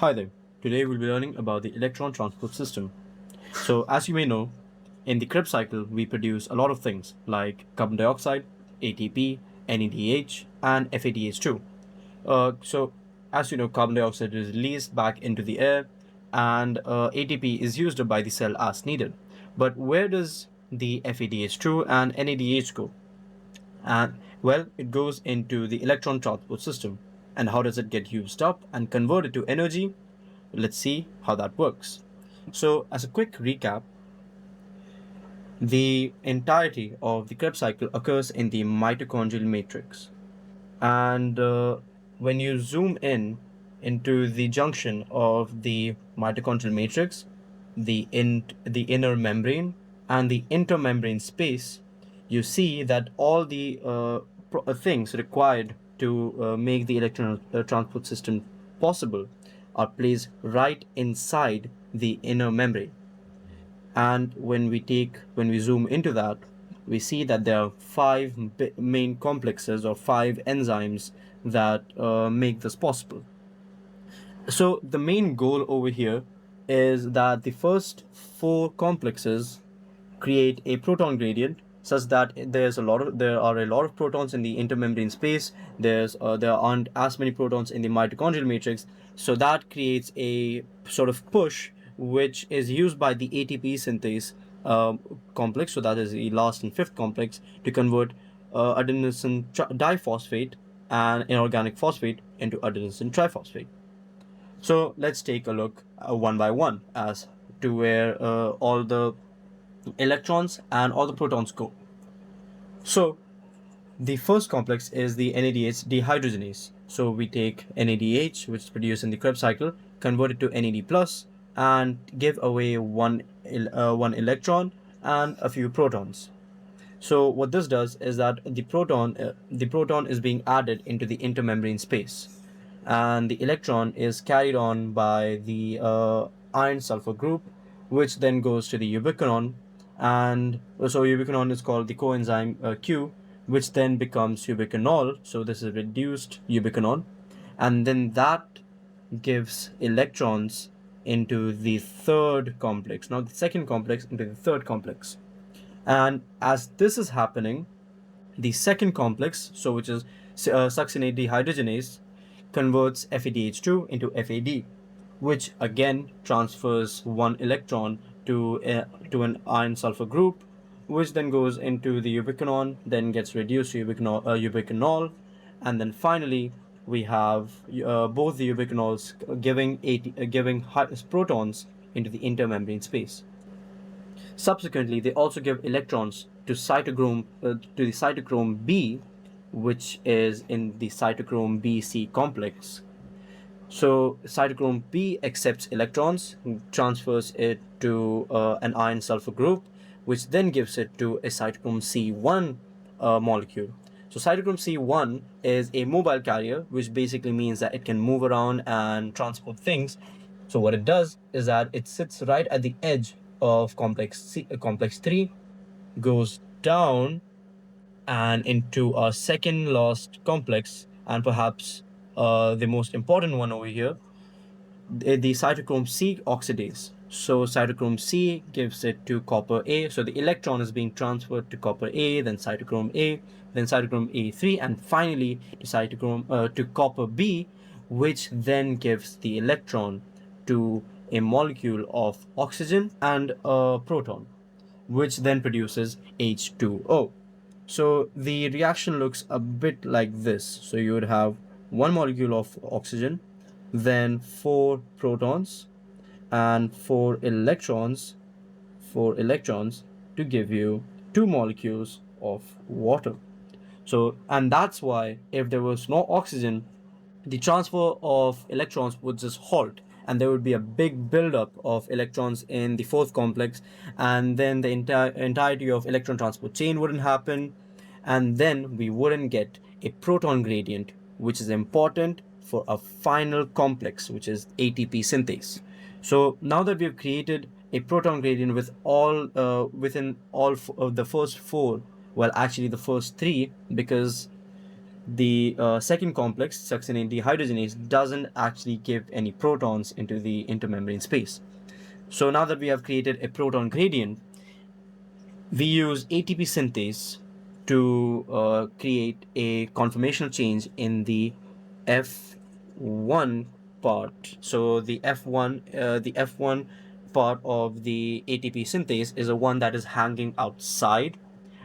Hi there. Today we'll be learning about the electron transport system. So as you may know, in the Krebs cycle we produce a lot of things like carbon dioxide, ATP, NADH and FADH2. So as you know, carbon dioxide is released back into the air and ATP is used by the cell as needed. But where does the FADH2 and NADH go? And well, it goes into the electron transport system. And how does it get used up and converted to energy? Let's see how that works. So, as a quick recap, the entirety of the Krebs cycle occurs in the mitochondrial matrix. And when you zoom in into the junction of the mitochondrial matrix, the inner membrane and the intermembrane space, you see that all the things required to make the electron transport system possible are placed right inside the inner membrane. And when we zoom into that, we see that there are five main complexes or five enzymes that make this possible. So the main goal over here is that the first four complexes create a proton gradient such that there are a lot of protons in the intermembrane space. There aren't as many protons in the mitochondrial matrix, so that creates a sort of push which is used by the ATP synthase complex, so that is the last and fifth complex, to convert adenosine diphosphate and inorganic phosphate into adenosine triphosphate. So let's take a look one by one as to where all the electrons and all the protons go. So the first complex is the NADH dehydrogenase. So we take NADH, which is produced in the Krebs cycle, convert it to NAD plus, and give away one electron and a few protons. So what this does is that the proton is being added into the intermembrane space, and the electron is carried on by the iron sulfur group, which then goes to the ubiquinone, and so ubiquinone is called the coenzyme Q, which then becomes ubiquinol. So this is reduced ubiquinone, and then that gives electrons into the third complex, not the second complex, into the third complex. And as this is happening, the second complex, so which is succinate dehydrogenase, converts FADH2 into FAD, which again transfers one electron to an iron sulfur group, which then goes into the ubiquinone, then gets reduced to ubiquinol, and then finally we have both the ubiquinols giving protons into the intermembrane space. Subsequently, they also give electrons to the cytochrome B, which is in the cytochrome BC complex. So cytochrome B accepts electrons, transfers it to an iron sulfur group, which then gives it to a cytochrome C1 molecule. So cytochrome C1 is a mobile carrier, which basically means that it can move around and transport things. So what it does is that it sits right at the edge of complex 3, goes down and into our second last complex, and perhaps the most important one over here, the cytochrome C oxidase. So cytochrome C gives it to copper A. So the electron is being transferred to copper A, then cytochrome A, then cytochrome A3, and finally to copper B, which then gives the electron to a molecule of oxygen and a proton, which then produces H2O. So the reaction looks a bit like this. So you would have one molecule of oxygen, then four protons and four electrons to give you two molecules of water. So, and that's why if there was no oxygen, the transfer of electrons would just halt, and there would be a big buildup of electrons in the fourth complex, and then the entirety of electron transport chain wouldn't happen, and then we wouldn't get a proton gradient, which is important for a final complex, which is ATP synthase. So now that we've created a proton gradient with all within all of the first four, well, actually the first three, because The second complex, succinate dehydrogenase, doesn't actually give any protons into the intermembrane space. So now that we have created a proton gradient, we use ATP synthase to create a conformational change in the F1 part. So the F1 part of the ATP synthase is the one that is hanging outside,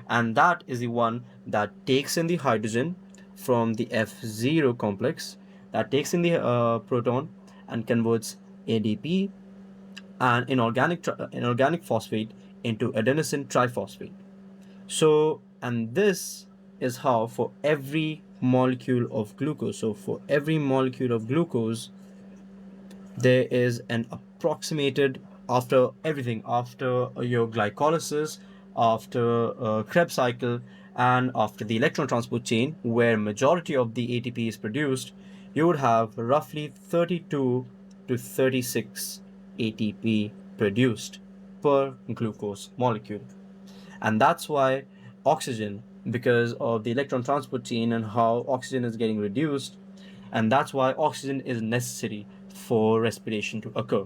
and that is the one that takes in the hydrogen from the F0 complex, that takes in the proton and converts ADP and inorganic phosphate into adenosine triphosphate. So, and this is how for every molecule of glucose. So, for every molecule of glucose, there is an approximated, after everything, after your glycolysis, after Krebs cycle, and after the electron transport chain, where majority of the ATP is produced, you would have roughly 32 to 36 ATP produced per glucose molecule. And that's why oxygen, because of the electron transport chain and how oxygen is getting reduced, and that's why oxygen is necessary for respiration to occur.